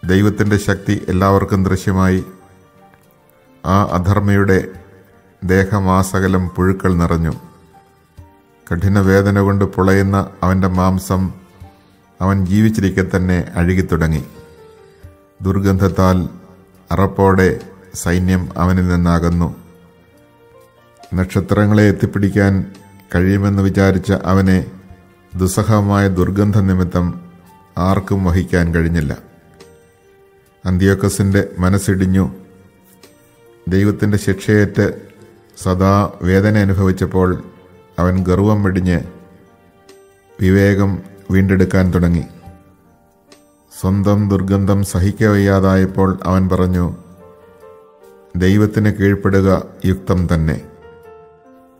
A: ദൈവത്തിന്റെ ശക്തി എല്ലാവർക്കും ദൃശ്യമായി. ആ അധർമ്മിയുടെ ദേഹമാസകലം പുഴുക്കൾ നിറഞ്ഞു. കഠിന വേദന കൊണ്ട് പുളയുന്ന അവന്റെ മാംസം അവൻ ജീവിച്ചിരിക്കെ തന്നെ അഴുകിത്തുടങ്ങി. ദുർഗന്ധത്താൽ അറപ്പോടെ സൈന്യം അവനിൽ നിന്നകന്നു. നക്ഷത്രങ്ങളെ എത്തിപ്പിടിക്കാൻ കഴിയുമെന്ന് വിചാരിച്ച അവനെ ദുസ്സഹമായ ദുർഗന്ധ നിമിത്തം ആർക്കും വഹിക്കാൻ കഴിഞ്ഞില്ല. അന്ത്യോക്കസിന്റെ മനസ്സിടിഞ്ഞു. ദൈവത്തിന്റെ ശിക്ഷയേറ്റ് സദാ വേദന അനുഭവിച്ചപ്പോൾ അവൻ ഗർവം വെടിഞ്ഞ് വിവേകം വീണ്ടെടുക്കാൻ തുടങ്ങി. സ്വന്തം ദുർഗന്ധം സഹിക്കവയ്യാതായപ്പോൾ അവൻ പറഞ്ഞു, ദൈവത്തിന് കീഴ്പ്പെടുക യുക്തം തന്നെ.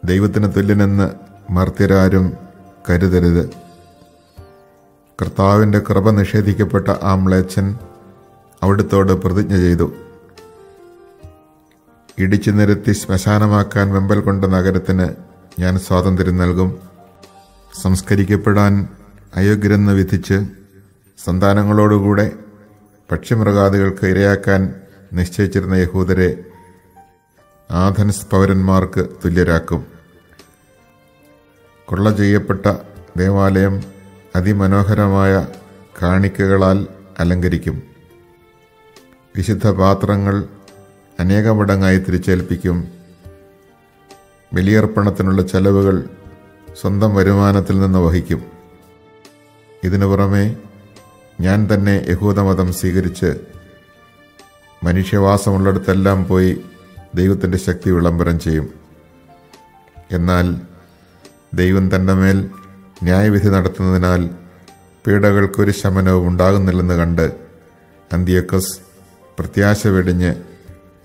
A: ദൈവത്തിന് തുല്യനെന്ന് മർത്യരാരും കരുതരുത്. കർത്താവിന്റെ കൃപ നിഷേധിക്കപ്പെട്ട ആ മ്ലേച്ഛൻ അവിടുത്തോട് പ്രതിജ്ഞ ചെയ്തു, ഇടിച്ചു നിരത്തി ശ്മശാനമാക്കാൻ വെമ്പൽ കൊണ്ട നഗരത്തിന് ഞാൻ സ്വാതന്ത്ര്യം നൽകും. സംസ്കരിക്കപ്പെടാൻ അയോഗ്യരെന്ന് വിധിച്ച് സന്താനങ്ങളോടുകൂടെ പക്ഷിമൃഗാദികൾക്ക് ഇരയാക്കാൻ നിശ്ചയിച്ചിരുന്ന യഹൂദരെ ആഥൻസ് പൗരന്മാർക്ക് തുല്യരാക്കും. കൊള്ള ചെയ്യപ്പെട്ട ദേവാലയം അതിമനോഹരമായ കാണിക്കകളാൽ അലങ്കരിക്കും. വിശുദ്ധ പാത്രങ്ങൾ അനേകമടങ്ങായി തിരിച്ചേൽപ്പിക്കും. ബലിയർപ്പണത്തിനുള്ള ചെലവുകൾ സ്വന്തം വരുമാനത്തിൽ നിന്ന് വഹിക്കും. ഇതിനു പുറമെ ഞാൻ തന്നെ യഹൂദമതം സ്വീകരിച്ച് മനുഷ്യവാസമുള്ളിടത്തെല്ലാം പോയി ദൈവത്തിൻ്റെ ശക്തി വിളംബരം ചെയ്യും. എന്നാൽ ദൈവം തൻ്റെ മേൽ ന്യായവിധി നടത്തുന്നതിനാൽ പീഡകൾക്കൊരു ശമനവും ഉണ്ടാകുന്നില്ലെന്ന് കണ്ട് അന്ത്യോക്കസ് പ്രത്യാശ വെടിഞ്ഞ്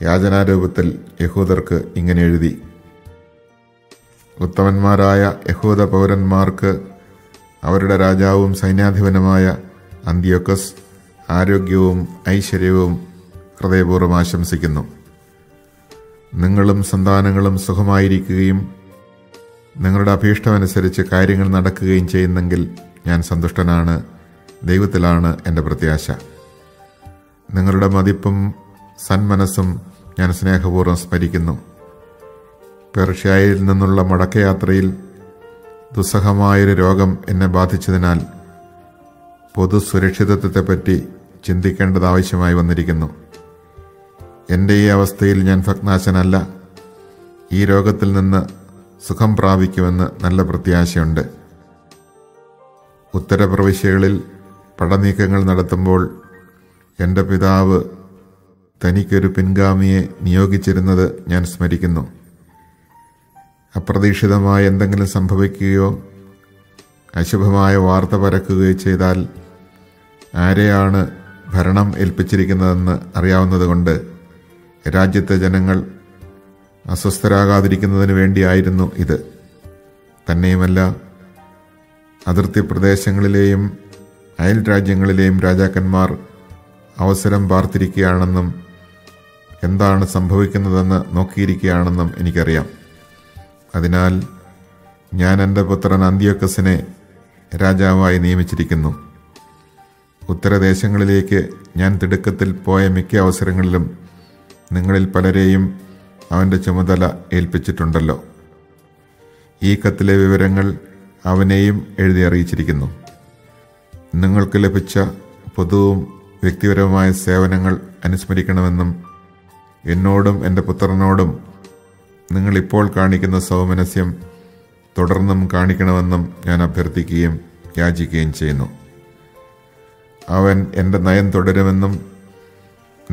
A: യാചനാരൂപത്തിൽ യഹൂദർക്ക് ഇങ്ങനെ എഴുതി: ഉത്തമന്മാരായ യഹൂദ പൗരന്മാർക്ക് അവരുടെ രാജാവും സൈന്യാധിപനുമായ അന്ത്യോക്കസ് ആരോഗ്യവും ഐശ്വര്യവും ഹൃദയപൂർവ്വം ആശംസിക്കുന്നു. നിങ്ങളും സന്താനങ്ങളും സുഖമായിരിക്കുകയും നിങ്ങളുടെ അഭീഷ്ടമനുസരിച്ച് കാര്യങ്ങൾ നടക്കുകയും ചെയ്യുന്നെങ്കിൽ ഞാൻ സന്തുഷ്ടനാണ്. ദൈവത്തിലാണ് എൻ്റെ പ്രത്യാശ. നിങ്ങളുടെ മതിപ്പും സന്മനസ്സും ഞാൻ സ്നേഹപൂർവ്വം സ്മരിക്കുന്നു. പെർഷ്യയിൽ നിന്നുള്ള മടക്കയാത്രയിൽ ദുസ്സഹമായൊരു രോഗം എന്നെ ബാധിച്ചതിനാൽ പൊതു സുരക്ഷിതത്വത്തെപ്പറ്റി ചിന്തിക്കേണ്ടത് ആവശ്യമായി വന്നിരിക്കുന്നു. എൻ്റെ ഈ അവസ്ഥയിൽ ഞാൻ ഭഗ്നാശനല്ല. ഈ രോഗത്തിൽ നിന്ന് സുഖം പ്രാപിക്കുമെന്ന് നല്ല പ്രത്യാശയുണ്ട്. ഉത്തരപ്രവിശ്യകളിൽ പടനീക്കങ്ങൾ നടത്തുമ്പോൾ എൻ്റെ പിതാവ് തനിക്കൊരു പിൻഗാമിയെ നിയോഗിച്ചിരുന്നത് ഞാൻ സ്മരിക്കുന്നു. അപ്രതീക്ഷിതമായ എന്തെങ്കിലും സംഭവിക്കുകയോ അശുഭമായ വാർത്ത പരക്കുകയോ ചെയ്താൽ ആരെയാണ് ഭരണം ഏൽപ്പിച്ചിരിക്കുന്നതെന്ന് അറിയാവുന്നതുകൊണ്ട് രാജ്യത്തെ ജനങ്ങൾ അസ്വസ്ഥരാകാതിരിക്കുന്നതിന് വേണ്ടിയായിരുന്നു ഇത്. തന്നെയുമല്ല, അതിർത്തി പ്രദേശങ്ങളിലെയും അയൽ രാജ്യങ്ങളിലെയും രാജാക്കന്മാർ അവസരം പാർത്തിരിക്കുകയാണെന്നും എന്താണ് സംഭവിക്കുന്നതെന്ന് നോക്കിയിരിക്കുകയാണെന്നും എനിക്കറിയാം. അതിനാൽ ഞാൻ എൻ്റെ പുത്രൻ അന്ത്യോക്കസിനെ രാജാവായി നിയമിച്ചിരിക്കുന്നു. ഉത്തരദേശങ്ങളിലേക്ക് ഞാൻ തിടുക്കത്തിൽ പോയ മിക്ക അവസരങ്ങളിലും നിങ്ങളിൽ പലരെയും അവൻ്റെ ചുമതല ഏൽപ്പിച്ചിട്ടുണ്ടല്ലോ. ഈ കത്തിലെ വിവരങ്ങൾ അവനെയും എഴുതി അറിയിച്ചിരിക്കുന്നു. നിങ്ങൾക്ക് ലഭിച്ച പൊതുവും വ്യക്തിപരമായ സേവനങ്ങൾ അനുസ്മരിക്കണമെന്നും എന്നോടും എൻ്റെ പുത്രനോടും നിങ്ങളിപ്പോൾ കാണിക്കുന്ന സൗമനസ്യം തുടർന്നും കാണിക്കണമെന്നും ഞാൻ അഭ്യർത്ഥിക്കുകയും യാചിക്കുകയും ചെയ്യുന്നു. അവൻ എൻ്റെ നയം തുടരുമെന്നും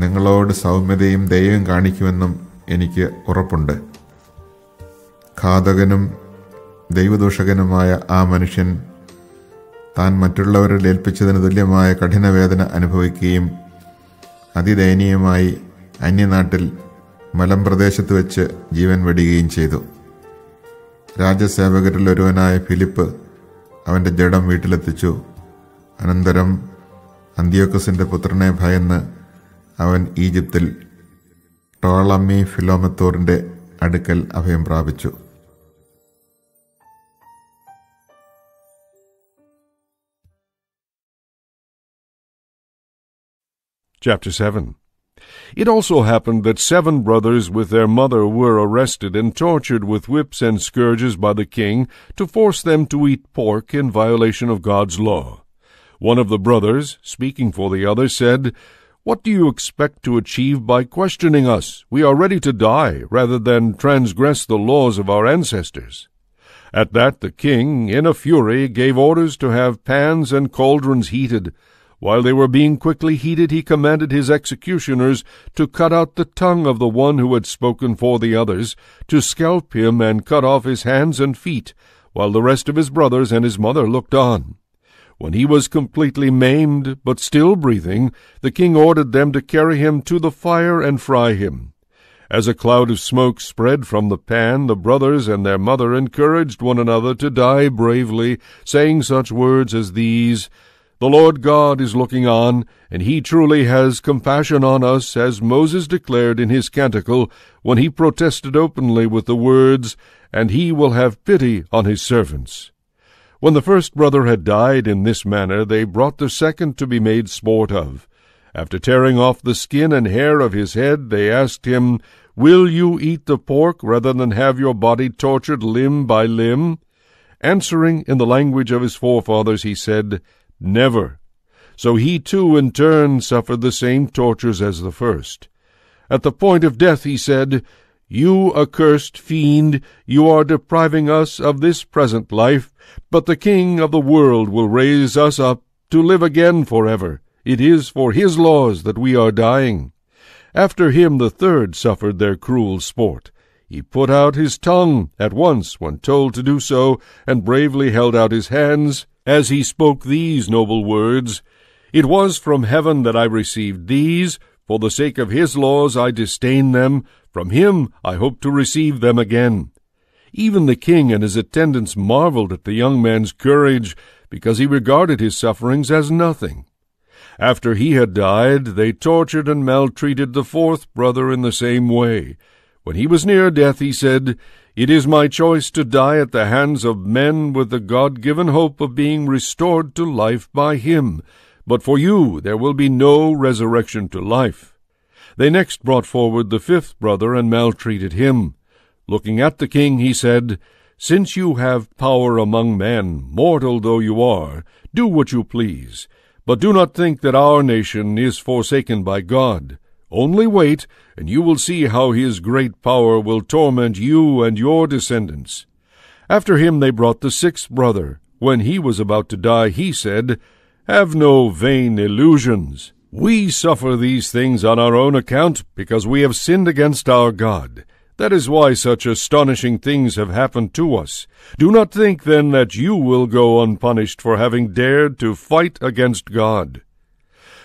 A: നിങ്ങളോട് സൗമ്യതയും ദയയും കാണിക്കുമെന്നും എനിക്ക് ഉറപ്പുണ്ട്. ഘാതകനും ദൈവദൂഷകനുമായ ആ മനുഷ്യൻ താൻ മറ്റുള്ളവരിൽ ഏൽപ്പിച്ചതിന് തുല്യമായ കഠിനവേദന അനുഭവിക്കുകയും അതിദയനീയമായി അന്യനാട്ടിൽ മലമ്പ്രദേശത്ത് വെച്ച് ജീവൻ വെടിയുകയും ചെയ്തു. രാജസേവകരിൽ ഒരുവനായ ഫിലിപ്പ് അവൻ്റെ ജഡം വീട്ടിലെത്തിച്ചു. അനന്തരം അന്ത്യോക്കസിൻ്റെ പുത്രനെ ഭയന്ന് അവൻ ഈജിപ്തിൽ ടോളമി ഫിലോമെത്തോറിൻ്റെ അടുക്കൽ അഭയം പ്രാപിച്ചു.
B: Chapter 7. It also happened that 7 brothers with their mother were arrested and tortured with whips and scourges by the king to force them to eat pork in violation of God's law. One of the brothers, speaking for the other, said, "What do you expect to achieve by questioning us? We are ready to die rather than transgress the laws of our ancestors." At that the king, in a fury, gave orders to have pans and cauldrons heated. While they were being quickly heated, he commanded his executioners to cut out the tongue of the one who had spoken for the others, to scalp him and cut off his hands and feet, while the rest of his brothers and his mother looked on. When he was completely maimed, but still breathing, the king ordered them to carry him to the fire and fry him. As a cloud of smoke spread from the pan, the brothers and their mother encouraged one another to die bravely, saying such words as these, "The Lord God is looking on, and he truly has compassion on us, as Moses declared in his canticle, when he protested openly with the words, 'And he will have pity on his servants.'" When the first brother had died in this manner, they brought the second to be made sport of. After tearing off the skin and hair of his head, they asked him, "Will you eat the pork rather than have your body tortured limb by limb?" Answering in the language of his forefathers, he said, "Never." So he too in turn suffered the same tortures as the first. At the point of death he said, "You accursed fiend, you are depriving us of this present life, but the King of the world will raise us up to live again forever. It is for his laws that we are dying." After him the third suffered their cruel sport. He put out his tongue at once when told to do so, and bravely held out his hands, as he spoke these noble words, "It was from heaven that I received these. For the sake of his laws I disdain them. From him I hope to receive them again." Even the king and his attendants marveled at the young man's courage, because he regarded his sufferings as nothing. After he had died, they tortured and maltreated the fourth brother in the same way. When he was near death, he said, "It is my choice to die at the hands of men with the God-given hope of being restored to life by him. But for you there will be no resurrection to life." They next brought forward the fifth brother and maltreated him. Looking at the king, he said, "Since you have power among men, mortal though you are, do what you please. But do not think that our nation is forsaken by God. Only wait, and you will see how his great power will torment you and your descendants." After him they brought the sixth brother. When he was about to die, he said, "Have no vain illusions. We suffer these things on our own account, because we have sinned against our God. That is why such astonishing things have happened to us. Do not think then that you will go unpunished for having dared to fight against God."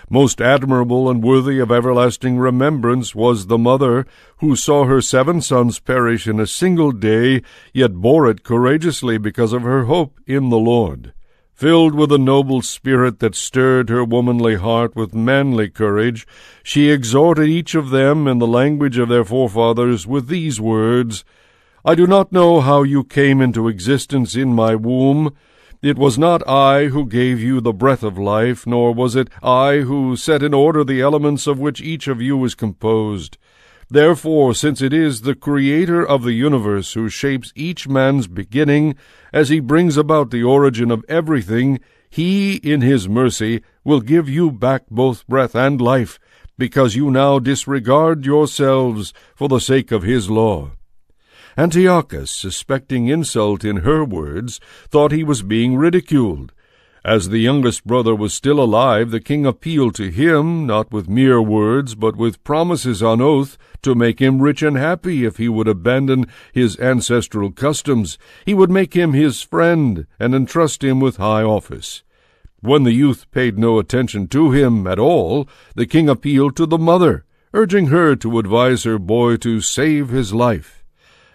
B: Most admirable and worthy of everlasting remembrance was the mother who saw her 7 sons perish in a single day, yet bore it courageously because of her hope in the Lord. Filled with a noble spirit that stirred her womanly heart with manly courage, she exhorted each of them in the language of their forefathers with these words, I do not know how you came into existence in my womb. It was not I who gave you the breath of life, nor was it I who set in order the elements of which each of you is composed. Therefore, since it is the Creator of the universe who shapes each man's beginning, as he brings about the origin of everything, he, in his mercy, will give you back both breath and life, because you now disregard yourselves for the sake of his law. Antiochus, suspecting insult in her words, thought he was being ridiculed. As the youngest brother was still alive, the king appealed to him, not with mere words, but with promises on oath, to make him rich and happy if he would abandon his ancestral customs. He would make him his friend, and entrust him with high office. When the youth paid no attention to him at all, the king appealed to the mother, urging her to advise her boy to save his life.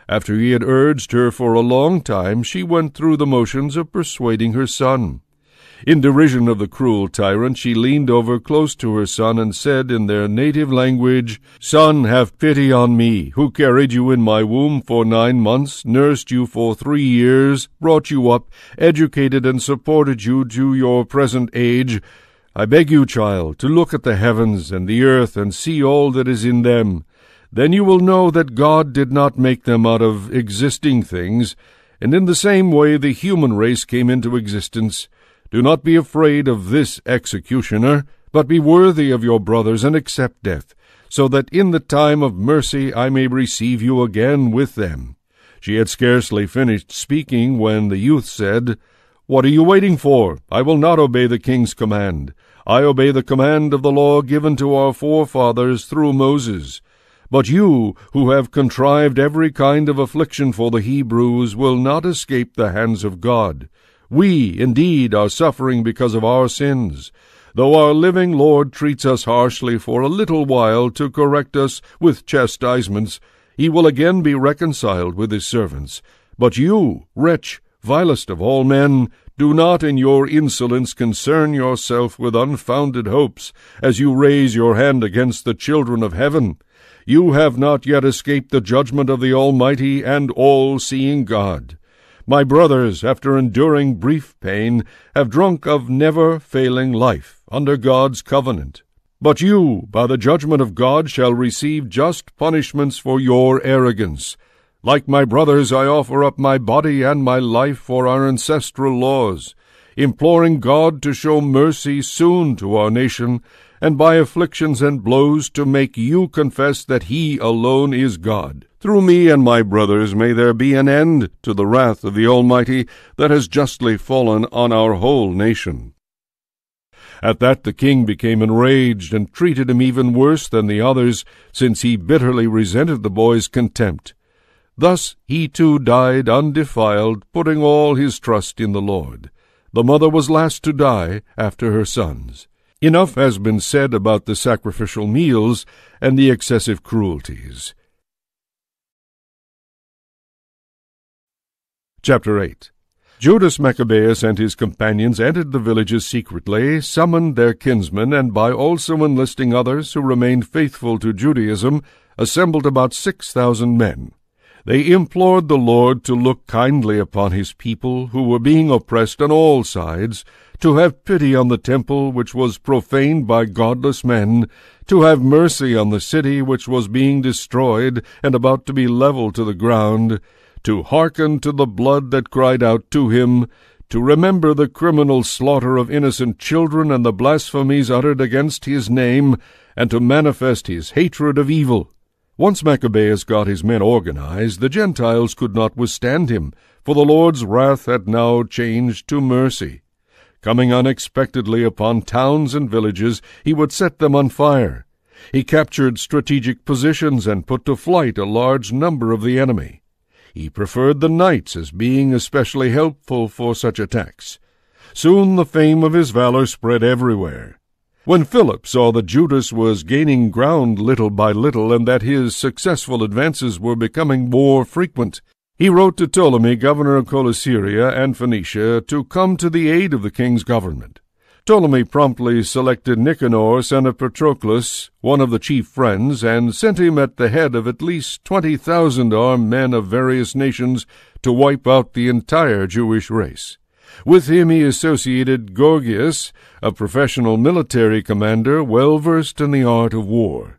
B: After he had urged her for a long time, she went through the motions of persuading her son. In derision of the cruel tyrant, she leaned over close to her son and said in their native language, Son, have pity on me, who carried you in my womb for 9 months, nursed you for 3 years, brought you up, educated and supported you to your present age. I beg you, child, to look at the heavens and the earth and see all that is in them. Then you will know that God did not make them out of existing things, and in the same way the human race came into existence. Do not be afraid of this executioner, but be worthy of your brothers and accept death, so that in the time of mercy I may receive you again with them. She had scarcely finished speaking when the youth said, What are you waiting for? I will not obey the king's command. I obey the command of the law given to our forefathers through Moses. But you, who have contrived every kind of affliction for the Hebrews, will not escape the hands of God. We, indeed, are suffering because of our sins. Though our living Lord treats us harshly for a little while to correct us with chastisements, he will again be reconciled with his servants. But you, wretch, vilest of all men, do not in your insolence concern yourself with unfounded hopes, as you raise your hand against the children of heaven. You have not yet escaped the judgment of the Almighty and all-seeing God. My brothers, after enduring brief pain, have drunk of never-failing life under God's covenant. But you, by the judgment of God, shall receive just punishments for your arrogance. Like my brothers, I offer up my body and my life for our ancestral laws, imploring God to show mercy soon to our nation, and by afflictions and blows to make you confess that he alone is God. Through me and my brothers may there be an end to the wrath of the Almighty that has justly fallen on our whole nation. At that the king became enraged and treated him even worse than the others, since he bitterly resented the boy's contempt. Thus he too died undefiled, putting all his trust in the Lord. The mother was last to die after her sons. Enough has been said about the sacrificial meals and the excessive cruelties. Chapter 8. Judas Maccabeus and his companions entered the villages secretly, summoned their kinsmen, and by also enlisting others who remained faithful to Judaism, assembled about 6,000 men. They implored the Lord to look kindly upon his people, who were being oppressed on all sides, to have pity on the temple which was profaned by godless men, to have mercy on the city which was being destroyed and about to be leveled to the ground, to hearken to the blood that cried out to him, to remember the criminal slaughter of innocent children and the blasphemies uttered against his name, and to manifest his hatred of evil. Once Maccabeus got his men organized, the Gentiles could not withstand him, for the Lord's wrath had now changed to mercy. Coming unexpectedly upon towns and villages, he would set them on fire. He captured strategic positions and put to flight a large number of the enemy. He preferred the knights as being especially helpful for such attacks. Soon the fame of his valor spread everywhere. When Philip saw that Judas was gaining ground little by little, and that his successful advances were becoming more frequent, he wrote to Ptolemy, governor of Coelesyria and Phoenicia, to come to the aid of the king's government. Ptolemy promptly selected Nicanor, son of Patroclus, one of the chief friends, and sent him at the head of at least 20,000 armed men of various nations to wipe out the entire Jewish race. With him he associated Gorgias, a professional military commander well versed in the art of war.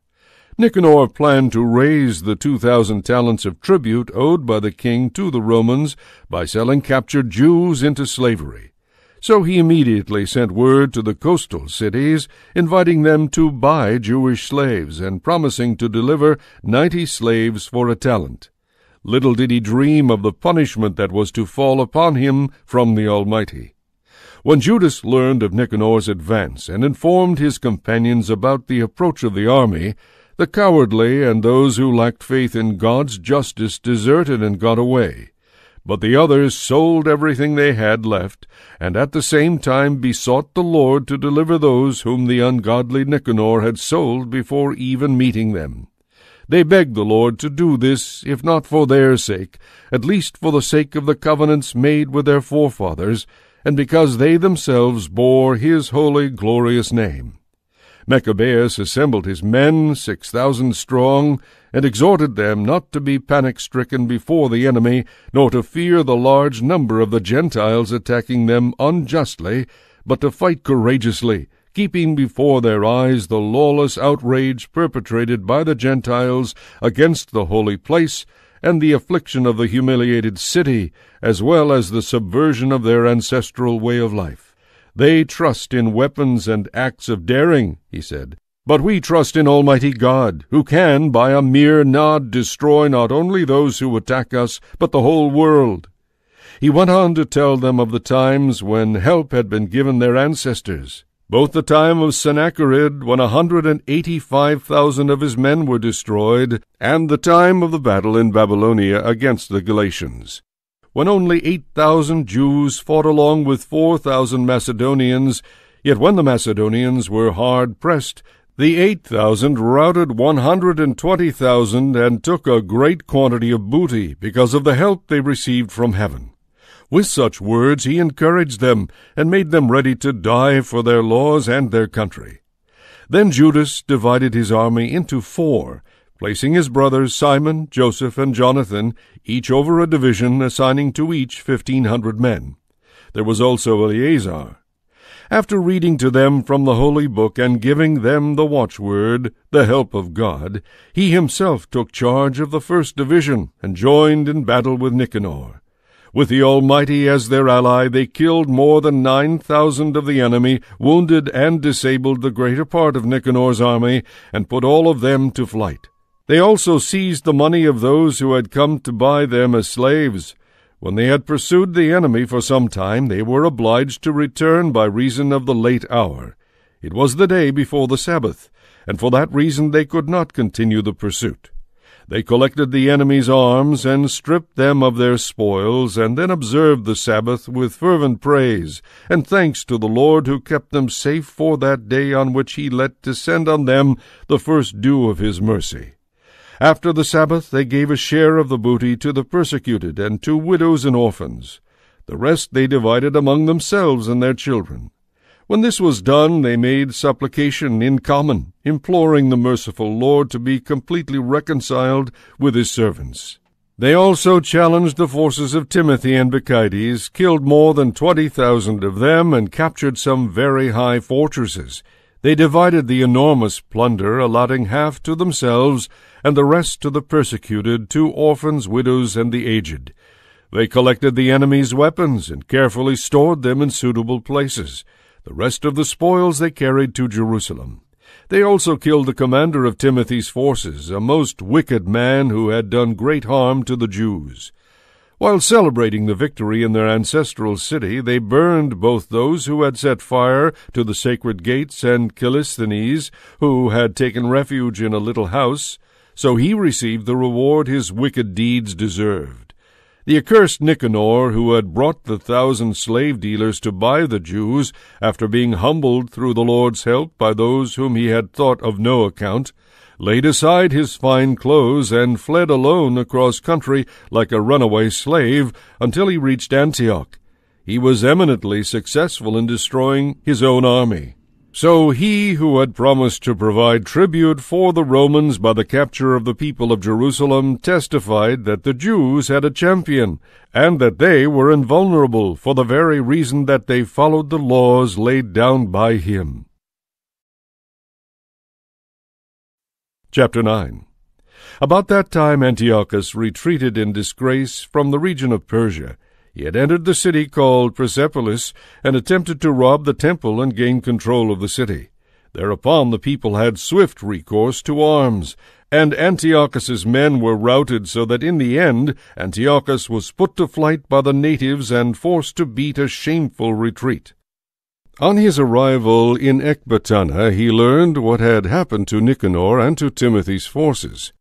B: Nicanor planned to raise the 2,000 talents of tribute owed by the king to the Romans by selling captured Jews into slavery. So he immediately sent word to the coastal cities, inviting them to buy Jewish slaves and promising to deliver 90 slaves for a talent. Little did he dream of the punishment that was to fall upon him from the Almighty. When Judas learned of Nicanor's advance and informed his companions about the approach of the army, the cowardly and those who lacked faith in God's justice deserted and got away. But the others sold everything they had left, and at the same time besought the Lord to deliver those whom the ungodly Nicanor had sold before even meeting them. They begged the Lord to do this, if not for their sake, at least for the sake of the covenants made with their forefathers, and because they themselves bore his holy, glorious name. Maccabeus assembled his men, 6,000 strong, and exhorted them not to be panic-stricken before the enemy, nor to fear the large number of the Gentiles attacking them unjustly, but to fight courageously, keeping before their eyes the lawless outrage perpetrated by the Gentiles against the holy place, and the affliction of the humiliated city, as well as the subversion of their ancestral way of life. They trust in weapons and acts of daring, he said, but we trust in Almighty God, who can, by a mere nod, destroy not only those who attack us, but the whole world. He went on to tell them of the times when help had been given their ancestors, both the time of Sennacherib, when 185,000 of his men were destroyed, and the time of the battle in Babylonia against the Galatians, when only 8,000 Jews fought along with 4,000 Macedonians, yet when the Macedonians were hard-pressed, the 8,000 routed 120,000 and took a great quantity of booty because of the help they received from heaven. With such words he encouraged them, and made them ready to die for their laws and their country. Then Judas divided his army into 4, placing his brothers Simon, Joseph, and Jonathan, each over a division, assigning to each 1,500 men. There was also Eleazar. After reading to them from the Holy Book and giving them the watchword, the help of God, he himself took charge of the 1st division, and joined in battle with Nicanor. With the Almighty as their ally, they killed more than 9,000 of the enemy, wounded and disabled the greater part of Nicanor's army, and put all of them to flight. They also seized the money of those who had come to buy them as slaves. When they had pursued the enemy for some time, they were obliged to return by reason of the late hour. It was the day before the Sabbath, and for that reason they could not continue the pursuit. They collected the enemy's arms and stripped them of their spoils, and then observed the Sabbath with fervent praise, and thanks to the Lord who kept them safe for that day on which he let descend on them the first dew of his mercy. After the Sabbath they gave a share of the booty to the persecuted and to widows and orphans. The rest they divided among themselves and their children. When this was done, they made supplication in common, imploring the merciful Lord to be completely reconciled with his servants. They also challenged the forces of Timothy and Bacchides, killed more than 20,000 of them, and captured some very high fortresses. They divided the enormous plunder, allotting half to themselves, and the rest to the persecuted, to orphans, widows, and the aged. They collected the enemy's weapons, and carefully stored them in suitable places. The rest of the spoils they carried to Jerusalem. They also killed the commander of Timothy's forces, a most wicked man who had done great harm to the Jews. While celebrating the victory in their ancestral city, they burned both those who had set fire to the sacred gates and Callisthenes, who had taken refuge in a little house, so he received the reward his wicked deeds deserved. The accursed Nicanor, who had brought the 1,000 slave dealers to buy the Jews, after being humbled through the Lord's help by those whom he had thought of no account, laid aside his fine clothes and fled alone across country like a runaway slave until he reached Antioch. He was eminently successful in destroying his own army. So he who had promised to provide tribute for the Romans by the capture of the people of Jerusalem testified that the Jews had a champion, and that they were invulnerable for the very reason that they followed the laws laid down by him. Chapter 9. About that time Antiochus retreated in disgrace from the region of Persia. He had entered the city called Persepolis, and attempted to rob the temple and gain control of the city. Thereupon the people had swift recourse to arms, and Antiochus's men were routed, so that in the end Antiochus was put to flight by the natives and forced to beat a shameful retreat. On his arrival in Ecbatana, he learned what had happened to Nicanor and to Timothy's forces.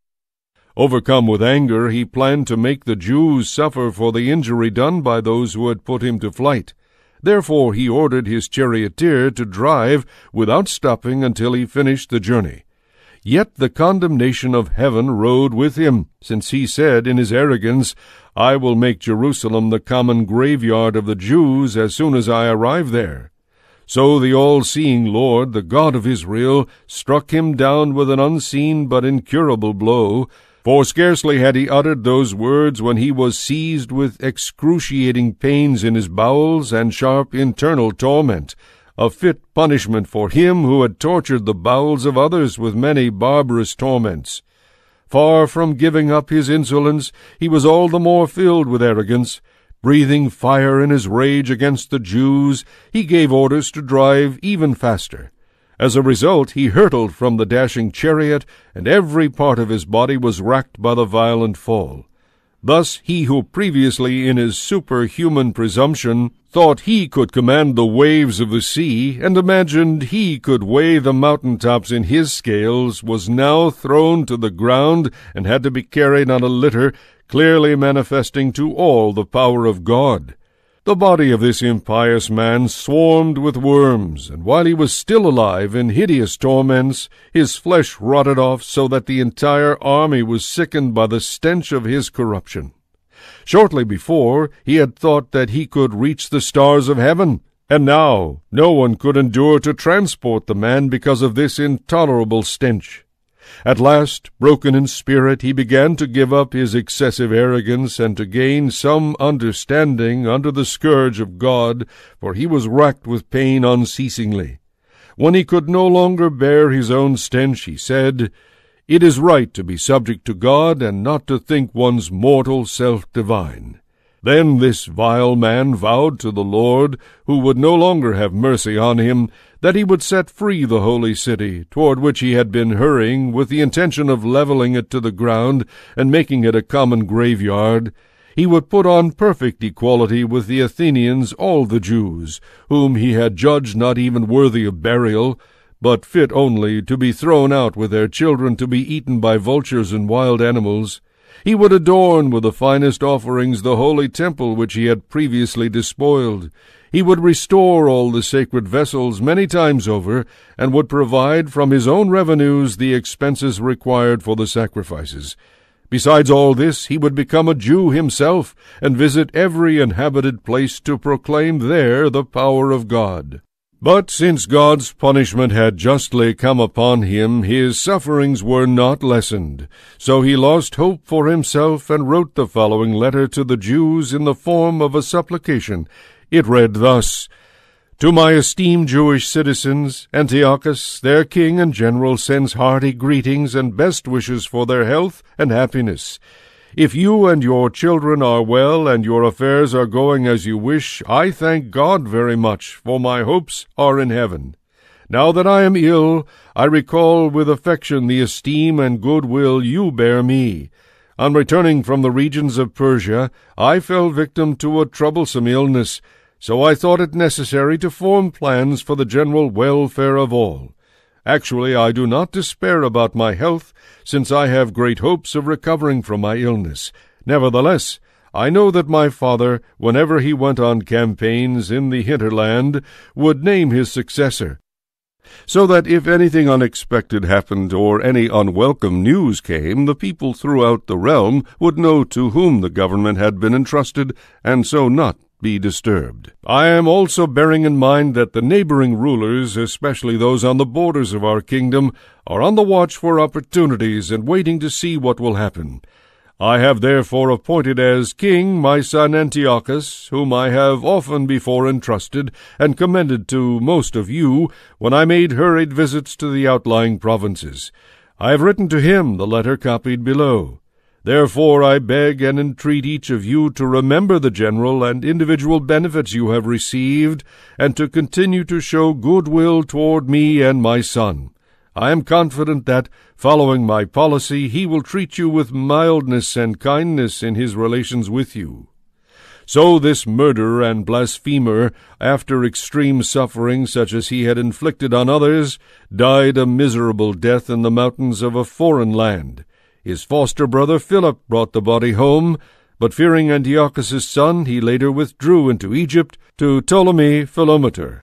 B: Overcome with anger, he planned to make the Jews suffer for the injury done by those who had put him to flight. Therefore he ordered his charioteer to drive without stopping until he finished the journey. Yet the condemnation of heaven rode with him, since he said in his arrogance, "I will make Jerusalem the common graveyard of the Jews as soon as I arrive there." So the all-seeing Lord, the God of Israel, struck him down with an unseen but incurable blow, for scarcely had he uttered those words when he was seized with excruciating pains in his bowels and sharp internal torment, a fit punishment for him who had tortured the bowels of others with many barbarous torments. Far from giving up his insolence, he was all the more filled with arrogance. Breathing fire in his rage against the Jews, he gave orders to drive even faster. As a result, he hurtled from the dashing chariot, and every part of his body was racked by the violent fall. Thus he who previously in his superhuman presumption thought he could command the waves of the sea, and imagined he could weigh the mountain-tops in his scales, was now thrown to the ground and had to be carried on a litter, clearly manifesting to all the power of God. The body of this impious man swarmed with worms, and while he was still alive in hideous torments, his flesh rotted off so that the entire army was sickened by the stench of his corruption. Shortly before, he had thought that he could reach the stars of heaven, and now no one could endure to transport the man because of this intolerable stench. At last, broken in spirit, he began to give up his excessive arrogance and to gain some understanding under the scourge of God, for he was racked with pain unceasingly. When he could no longer bear his own stench, he said, "It is right to be subject to God and not to think one's mortal self divine." Then this vile man vowed to the Lord, who would no longer have mercy on him, that he would set free the holy city, toward which he had been hurrying, with the intention of leveling it to the ground and making it a common graveyard. He would put on perfect equality with the Athenians all the Jews, whom he had judged not even worthy of burial, but fit only to be thrown out with their children to be eaten by vultures and wild animals. He would adorn with the finest offerings the holy temple which he had previously despoiled. He would restore all the sacred vessels many times over, and would provide from his own revenues the expenses required for the sacrifices. Besides all this, he would become a Jew himself, and visit every inhabited place to proclaim there the power of God. But since God's punishment had justly come upon him, his sufferings were not lessened. So he lost hope for himself and wrote the following letter to the Jews in the form of a supplication. It read thus: "To my esteemed Jewish citizens, Antiochus, their king and general, sends hearty greetings and best wishes for their health and happiness. If you and your children are well and your affairs are going as you wish, I thank God very much, for my hopes are in heaven. Now that I am ill, I recall with affection the esteem and good will you bear me. On returning from the regions of Persia, I fell victim to a troublesome illness, so I thought it necessary to form plans for the general welfare of all. Actually, I do not despair about my health, since I have great hopes of recovering from my illness. Nevertheless, I know that my father, whenever he went on campaigns in the hinterland, would name his successor, so that if anything unexpected happened or any unwelcome news came, the people throughout the realm would know to whom the government had been entrusted, and so not be disturbed. I am also bearing in mind that the neighboring rulers, especially those on the borders of our kingdom, are on the watch for opportunities and waiting to see what will happen. I have therefore appointed as king my son Antiochus, whom I have often before entrusted and commended to most of you when I made hurried visits to the outlying provinces. I have written to him the letter copied below. Therefore I beg and entreat each of you to remember the general and individual benefits you have received, and to continue to show goodwill toward me and my son. I am confident that, following my policy, he will treat you with mildness and kindness in his relations with you. So this murderer and blasphemer, after extreme suffering such as he had inflicted on others, died a miserable death in the mountains of a foreign land. His foster brother Philip brought the body home, but fearing Antiochus' son, he later withdrew into Egypt to Ptolemy Philometor.